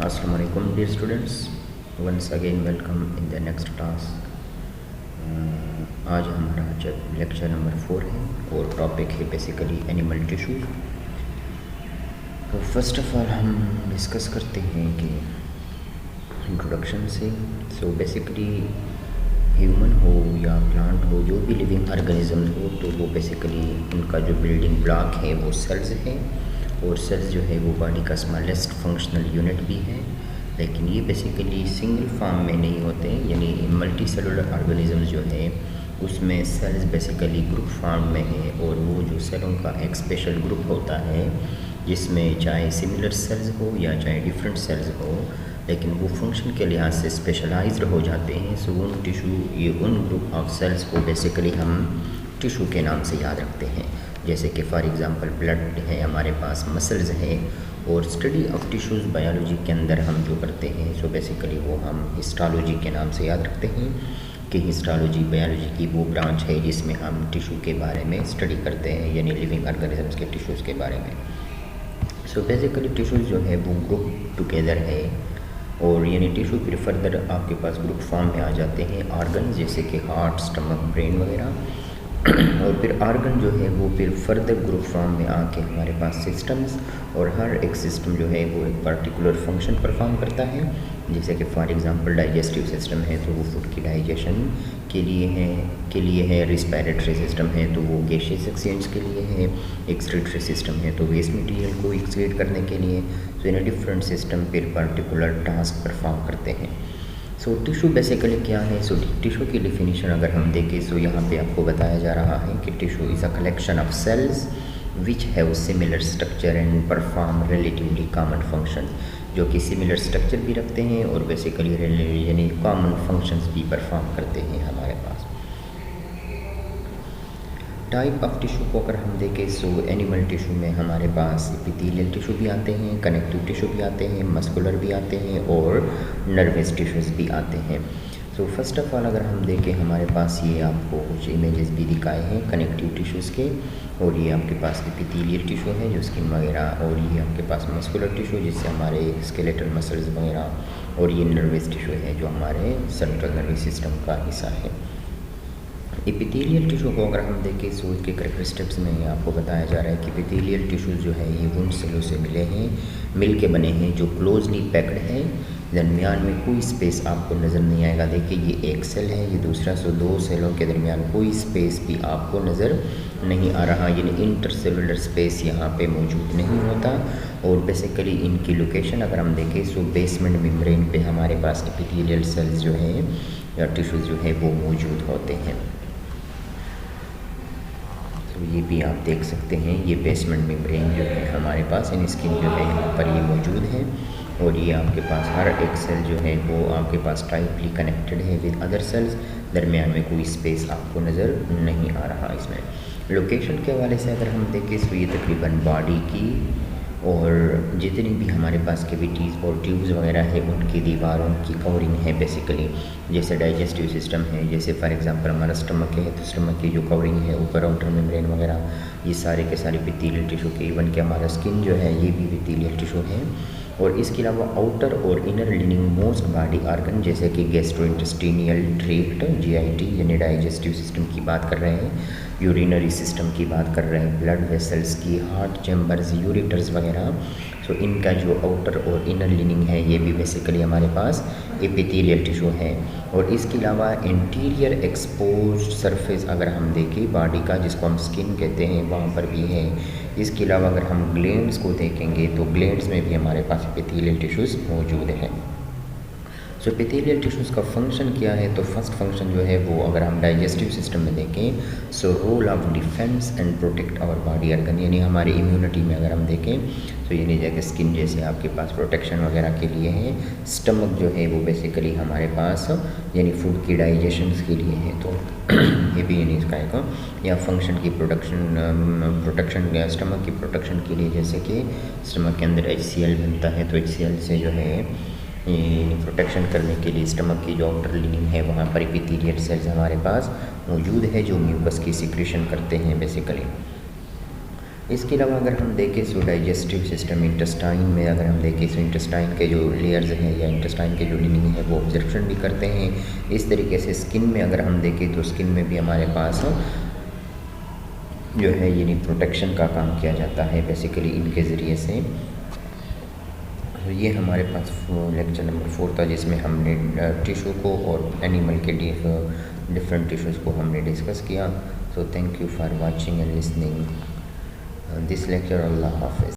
Assalamu alaikum dear students, once again welcome in the next task। आज हमारा lecture number 4 है और topic है बेसिकली एनिमल टिश्यूज। तो फर्स्ट ऑफ ऑल हम डिस्कस करते हैं कि इंट्रोडक्शन से बेसिकली ह्यूमन हो या प्लांट हो, जो भी लिविंग ऑर्गेनिज्म हो, तो वो बेसिकली उनका जो बिल्डिंग ब्लॉक है वो सेल्स है। और सेल्स जो है वो बॉडी का स्मॉलेस्ट फंक्शनल यूनिट भी है, लेकिन ये बेसिकली सिंगल फॉर्म में नहीं होते, यानी मल्टी सेलुलर ऑर्गेनिज्म जो है उसमें सेल्स बेसिकली ग्रुप फॉर्म में है। और वो जो सेलों का एक स्पेशल ग्रुप होता है जिसमें चाहे सिमिलर सेल्स हो या चाहे डिफरेंट सेल्स हो, लेकिन वो फंक्शन के लिहाज से स्पेशलाइज्ड हो जाते हैं। सो उन उन ग्रुप ऑफ सेल्स को बेसिकली हम टिशू के नाम से याद रखते हैं। जैसे कि फॉर एग्ज़ाम्पल ब्लड है हमारे पास, मसल्स है। और स्टडी ऑफ टिश्यूज़ बायोलॉजी के अंदर हम जो करते हैं बेसिकली वो हम हिस्टोलॉजी के नाम से याद रखते हैं कि हिस्टोलॉजी बायोलॉजी की वो ब्रांच है जिसमें हम टिशू के बारे में स्टडी करते हैं, यानी लिविंग ऑर्गेनिजम्स के टिश्यूज़ के बारे में। बेसिकली टिश्यूज़ जो है वो ग्रुप टुगेदर है, और यानी टिश्यू फिर फर्दर आपके पास ग्रुप फॉर्म में आ जाते हैं ऑर्गन, जैसे कि हार्ट, स्टमक, ब्रेन वगैरह। और फिर ऑर्गन जो है वो फिर फर्दर ग्रुप फॉर्म में आके हमारे पास सिस्टम्स, और हर एक सिस्टम जो है वो एक पर्टिकुलर फंक्शन परफॉर्म करता है। जैसे कि फॉर एग्जांपल डाइजेस्टिव सिस्टम है तो वो फूड की डाइजेशन के लिए है। रिस्पायरेटरी सिस्टम है तो वो गैसियस एक्सचेंज के लिए है। एक्सक्रीटरी सिस्टम है तो वेस्ट मटेरियल को एक्सक्रीट करने के लिए। सो इन डिफरेंट सिस्टम फिर पर्टिकुलर टास्क परफॉर्म करते हैं। टिश्यू बेसिकली क्या है? टिश्यू की डिफिनीशन अगर हम देखें यहाँ पे आपको बताया जा रहा है कि tissue is a collection of cells which have similar structure and perform relatively common function, जो कि सिमिलर स्ट्रक्चर भी रखते हैं और बेसिकली यानी कॉमन फंक्शंस भी परफॉर्म करते हैं हमारे पास। टाइप ऑफ टिश्यू को अगर हम देखें एनिमल टिश्यू में हमारे पास एपिथेलियल टिश्यू भी आते हैं, कनेक्टिव टिश्यू भी आते हैं, मस्कुलर भी आते हैं और नर्वस टिश्यूज़ भी आते हैं। फर्स्ट ऑफ ऑल अगर हम देखें हमारे पास ये आपको कुछ इमेजेस भी दिखाए हैं कनेक्टिव टिश्यूज़ के, और ये आपके पास एपिथेलियल टिश्यू है जो स्किन वगैरह, और ये आपके पास मस्कुलर टिश्यू जिससे हमारे स्केलेटल मसल्स वगैरह, और ये नर्वस टिश्यू है जो हमारे सेंट्रल नर्वस सिस्टम का हिस्सा है। एपिथेलियल टिश्यू को अगर हम देखें इसके करेक्टरिस्टिक्स में आपको बताया जा रहा है कि एपिथेलियल टिश्यूज़ जो है ये उन सेलों से मिल के बने हैं जो क्लोजली पैक्ड है, दरमियान में कोई स्पेस आपको नज़र नहीं आएगा। देखिए ये एक सेल है, ये दूसरा, दो सेलों के दरमियान कोई स्पेस भी आपको नज़र नहीं आ रहा, यानी इंटरसेलुलर स्पेस यहाँ पे मौजूद नहीं होता। और बेसिकली इनकी लोकेशन अगर हम देखें बेसमेंट मेम्ब्रेन पे हमारे पास एपिथेलियल सेल्स जो है या टिश्यूज़ जो है वो मौजूद होते हैं। ये भी आप देख सकते हैं, ये बेसमेंट मेम्ब्रेन जो है हमारे पास इन स्किन जो है यहाँ पर ये मौजूद है। और ये आपके पास हर एक सेल जो है वो आपके पास टाइटली कनेक्टेड है विद अदर सेल्स, दरमियान में कोई स्पेस आपको नज़र नहीं आ रहा। इसमें लोकेशन के हवाले से अगर हम देखें ये तकरीबन बॉडी की और जितनी भी हमारे पास कैविटीज़ और ट्यूब्स वगैरह है उनकी दीवारों की कवरिंग है बेसिकली। जैसे डाइजेस्टिव सिस्टम है, जैसे फॉर एग्जांपल हमारा स्टमक है तो स्टमक की जो कवरिंग है ऊपर आउटर मेम्ब्रेन वगैरह, ये सारे के सारे एपिथेलियल टिश्यू के, इवन कि हमारा स्किन जो है ये भी एपिथेलियल टिश्यू है। और इसके अलावा आउटर और inner leaning most body organ जैसे कि गैस्ट्रोइंटेस्टिनियल ट्रैक्ट, GIT यानी डाइजेस्टिव सिस्टम की बात कर रहे हैं, यूरिनरी सिस्टम की बात कर रहे हैं, ब्लड वेसल्स की, हार्ट चैम्बर्स, यूरेटर्स वगैरह। इनका जो आउटर और इनर लिनिंग है ये भी बेसिकली हमारे पास एपिथेलियल टिश्यू है। और इसके अलावा इंटीरियर एक्सपोज्ड सरफेस अगर हम देखें बॉडी का, जिसको हम स्किन कहते हैं, वहाँ पर भी है। इसके अलावा अगर हम ग्लैंड्स को देखेंगे तो ग्लैंड्स में भी हमारे पास एपिथेलियल टिश्यूज़ मौजूद हैं। एपिथेलियल टिश्यूज़ का फंक्शन क्या है? तो फर्स्ट फंक्शन जो है वो अगर हम डाइजेस्टिव सिस्टम में देखें role of defence and protect our body organ, यानी हमारी इम्यूनिटी में अगर हम देखें यानी जैसे स्किन जैसे आपके पास प्रोटेक्शन वगैरह के लिए है। स्टमक जो है वो बेसिकली हमारे पास यानी फूड की डाइजेशन के लिए है, तो ये भी यानी इसका एक या फंक्शन की प्रोटेक्शन स्टमक की प्रोटेक्शन के लिए, जैसे कि स्टमक के अंदर HCl बनता है तो HCl से जो है प्रोटेक्शन करने के लिए स्टमक की जो आउटर लिनिंग है वहाँ पर एपिथेलियल सेल्स हमारे पास मौजूद है जो म्यूकस की सिक्रेशन करते हैं बेसिकली। इसके अलावा अगर हम देखें सो डाइजेस्टिव सिस्टम इंटेस्टाइन में अगर हम देखें सो इंटेस्टाइन के जो लेयर्स हैं या इंटेस्टाइन के जो लिनिंग है वो ऑब्जर्वेशन भी करते हैं। इस तरीके से स्किन में अगर हम देखें तो स्किन में भी हमारे पास जो है यानी प्रोटेक्शन का काम किया जाता है बेसिकली इनके ज़रिए से। तो ये हमारे पास लेक्चर नंबर 4 था जिसमें हमने टिशू को और एनिमल के डिफरेंट टिश्यूज़ को हमने डिस्कस किया। So thank you for watching and listening this lecture. अल्लाह हाफ़िज़।